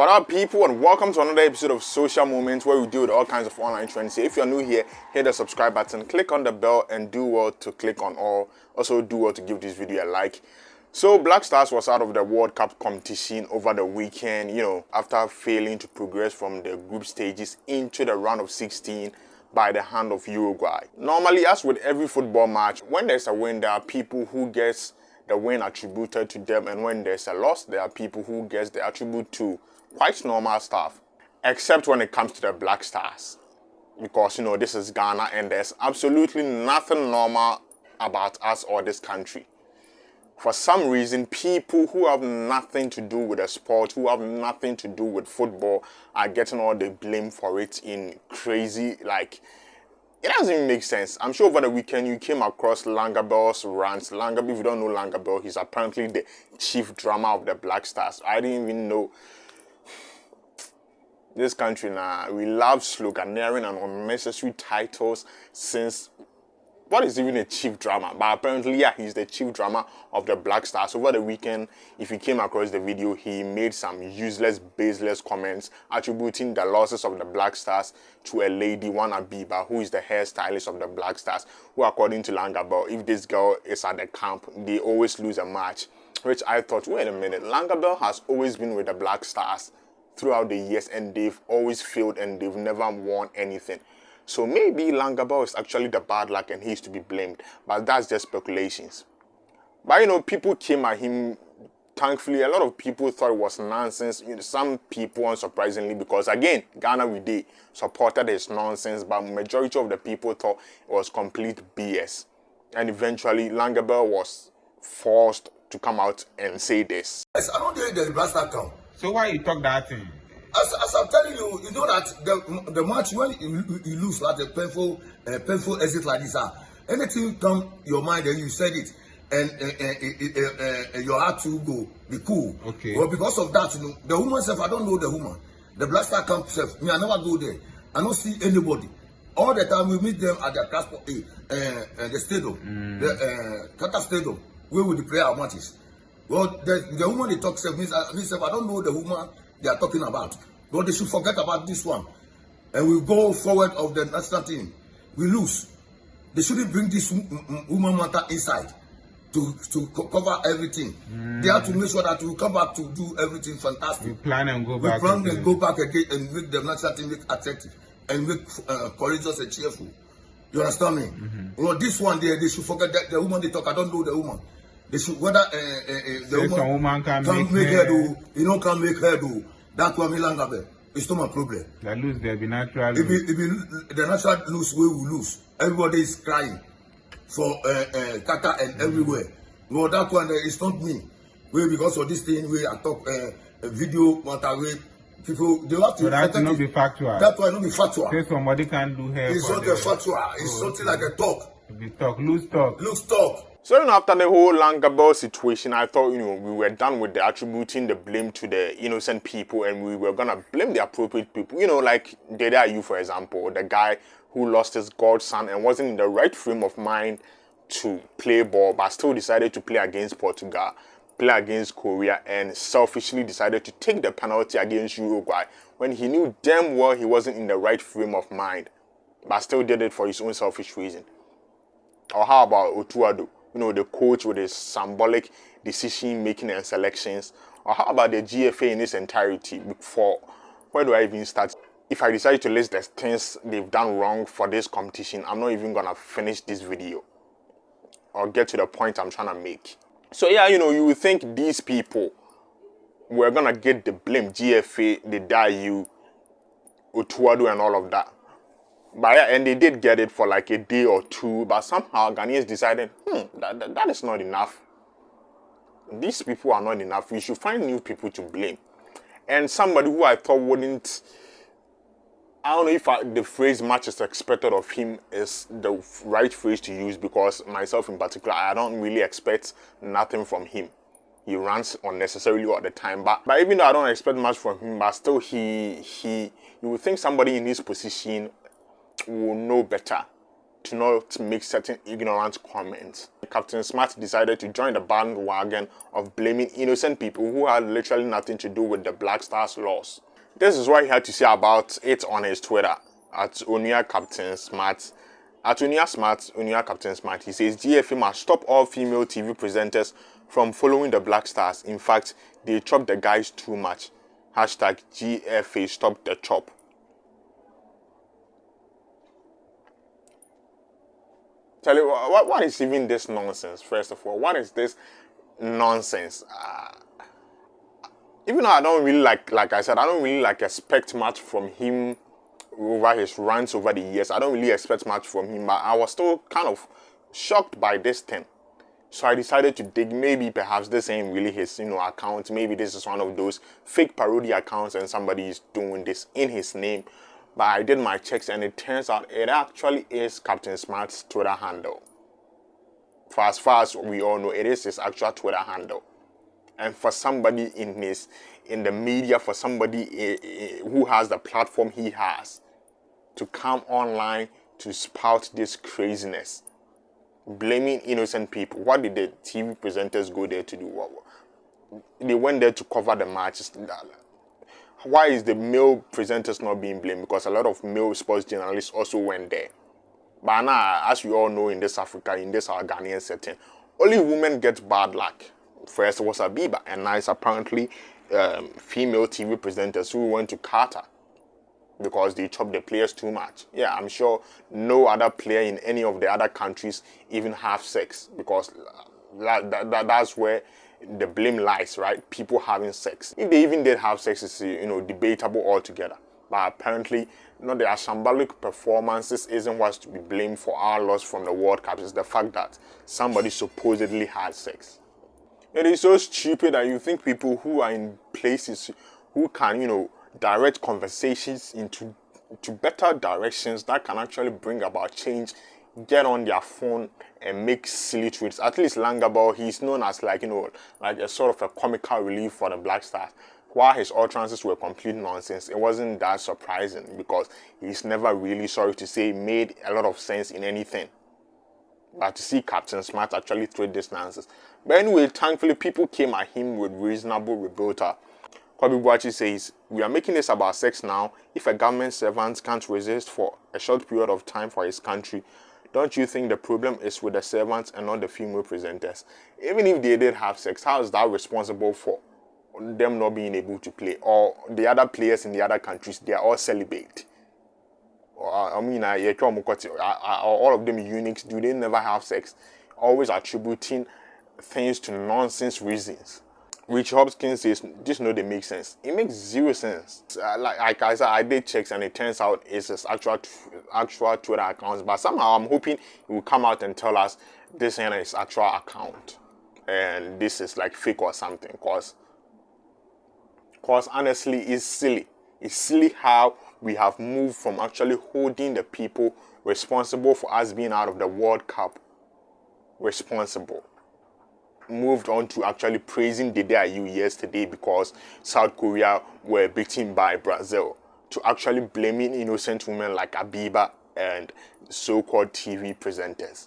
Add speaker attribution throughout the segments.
Speaker 1: What up, people, and welcome to another episode of Social Moments, where we deal with all kinds of online trends. If you're new here, hit the subscribe button, click on the bell, and do well to click on all. Also, do well to give this video a like. So, Black Stars was out of the World Cup competition over the weekend, after failing to progress from the group stages into the round of 16 by the hand of Uruguay. Normally, as with every football match, when there's a win, there are people who gets the win attributed to them, and when there's a loss, there are people who gets the attribute to quite normal stuff, except when it comes to the Black Stars, because this is Ghana and there's absolutely nothing normal about us or this country. For some reason, people who have nothing to do with the sport, who have nothing to do with football, are getting all the blame for it in crazy, it doesn't even make sense. I'm sure over the weekend you came across Langabell's rants. Langabell, if you don't know Langabell, he's apparently the chief drummer of the Black Stars. I didn't even know. This country now, we love sloganeering and unnecessary titles since, what is even a chief drummer? But apparently, yeah, he's the chief drummer of the Black Stars. Over the weekend, if you came across the video, he made some useless, baseless comments attributing the losses of the Black Stars to a lady, one Abiba, who is the hairstylist of the Black Stars, who, according to Langabell, if this girl is at the camp, they always lose a match. Which I thought, wait a minute, Langabell has always been with the Black Stars throughout the years, and they've always failed and they've never won anything. So maybe Langabell is actually the bad luck and he's to be blamed, but that's just speculations. But people came at him. Thankfully, a lot of people thought it was nonsense. Some people, unsurprisingly, because again, Ghana we did supported his nonsense, but majority of the people thought it was complete BS. And eventually, Langabell was forced to come out and say this.
Speaker 2: Yes, I don't think the Black Star come.
Speaker 3: So why you talk that thing?
Speaker 2: As I'm telling you, you know that the match when you lose like a painful exit like this, anything come your mind and you said it, and your heart to go be cool.
Speaker 3: Okay.
Speaker 2: Well, because of that, the woman self, I don't know the woman. The Black Star camp self, I never go there. I don't see anybody. All the time we meet them at the transport, the stadium, the Qatar Stadium, where we play our matches. Well, the woman they talk self means I don't know the woman they are talking about. But they should forget about this one. And we go forward of the national team. We lose. They shouldn't bring this woman matter inside to cover everything. They have to make sure that we come back to do everything fantastic.
Speaker 3: We plan and go back.
Speaker 2: We plan and go back again and make the national team look attractive and make courageous and cheerful. You understand me? Well, this one they should forget that the woman they talk. I don't know the woman. They should whether the
Speaker 3: woman can
Speaker 2: make her do, can make her do. That's why Langabell. It's not my problem.
Speaker 3: The lose, there be natural.
Speaker 2: If the natural lose, we will lose. Everybody is crying for Qatar and everywhere. No, that one it's not me. We because of this thing, we I talk video matter way. People they have to.
Speaker 3: So that will not be factual.
Speaker 2: That one not be factual.
Speaker 3: Say somebody can do hair.
Speaker 2: It's not a factual. It's something like a talk.
Speaker 3: Be talk, loose talk.
Speaker 2: Loose talk.
Speaker 1: So after the whole Langabell situation, I thought, we were done with the attributing the blame to the innocent people, and we were gonna blame the appropriate people. Like Dede Ayew, for example, the guy who lost his godson and wasn't in the right frame of mind to play ball, but still decided to play against Portugal, play against Korea, and selfishly decided to take the penalty against Uruguay when he knew damn well he wasn't in the right frame of mind, but still did it for his own selfish reason. Or how about Otuado? The coach with his symbolic decision-making and selections. Or how about the GFA in its entirety? Where do I even start? If I decide to list the things they've done wrong for this competition, I'm not even going to finish this video or get to the point I'm trying to make. So yeah, you would think these people were going to get the blame. GFA, the Dede Ayew, Otuado and all of that. But yeah, and they did get it for like a day or two, but somehow Ghanaians decided, that is not enough. These people are not enough. We should find new people to blame. And somebody who I thought wouldn't, I don't know if the phrase much is expected of him is the right phrase to use, because myself in particular, I don't really expect nothing from him. He runs unnecessarily all the time. But even though I don't expect much from him, but still you would think somebody in his position will know better. to not make certain ignorant comments. Captain Smart decided to join the bandwagon of blaming innocent people who had literally nothing to do with the Black Stars loss. This is what he had to say about it on his Twitter, at Onua Captain Smart. At Onua Captain Smart, he says GFA must stop all female TV presenters from following the Black Stars. In fact, they chop the guys too much. Hashtag GFA stop the chop. Tell you what is even this nonsense? First of all, what is this nonsense? Even though I don't really like I said, I don't really expect much from him over his rants over the years. I don't really expect much from him, but I was still kind of shocked by this thing. So I decided to dig. Maybe perhaps this ain't really his account. Maybe this is one of those fake parody accounts and somebody is doing this in his name. But I did my checks and it turns out it actually is Captain Smart's Twitter handle. For as far as we all know, it is his actual Twitter handle. And for somebody in the media, for somebody who has the platform he has, to come online to spout this craziness, blaming innocent people. What did the TV presenters go there to do? They went there to cover the matches. Why is the male presenters not being blamed? Because a lot of male sports journalists also went there. But now, as we all know in this Africa, in this our Ghanaian setting, only women get bad luck. First was Abiba, and now it's apparently female TV presenters who went to Qatar because they chop the players too much. Yeah, I'm sure no other player in any of the other countries even have sex, because that's where the blame lies, right? People having sex. If they even did have sex, it's debatable altogether. But apparently, the shambolic performances isn't what's to be blamed for our loss from the World Cup. It's the fact that somebody supposedly had sex. It is so stupid that you think people who are in places who can, direct conversations into better directions that can actually bring about change, get on their phone and make silly tweets. At least Langabao, he's known as like a sort of a comical relief for the Black Stars. While his utterances were complete nonsense, it wasn't that surprising because he's never really, sorry to say, made a lot of sense in anything. But to see Captain Smart actually throw this nonsense. But anyway, thankfully, people came at him with reasonable rebuttal. Kobe Buachi says, "We are making this about sex now. If a government servant can't resist for a short period of time for his country, don't you think the problem is with the servants and not the female presenters? Even if they did have sex, how is that responsible for them not being able to play? Or the other players in the other countries, they are all celibate. All of them eunuchs, do they never have sex? Always attributing things to nonsense reasons." Rich Hopkins says, "This they make sense." It makes zero sense. Like I said, I did checks and it turns out it's his actual Twitter accounts. But somehow I'm hoping he will come out and tell us this ain't his actual account and this is like fake or something. Cause honestly, it's silly. It's silly how we have moved from actually holding the people responsible for us being out of the World Cup responsible. Moved on to actually praising Dede Ayew yesterday because South Korea were beaten by Brazil, to actually blaming innocent women like Abiba and so-called TV presenters.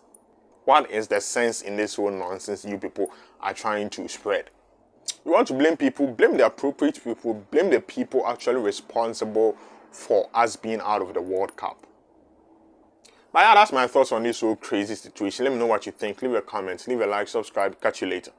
Speaker 1: What is the sense in this whole nonsense you people are trying to spread? You want to blame people, blame the appropriate people, blame the people actually responsible for us being out of the World Cup. But yeah, that's my thoughts on this whole crazy situation. Let me know what you think. Leave a comment, leave a like, subscribe. Catch you later.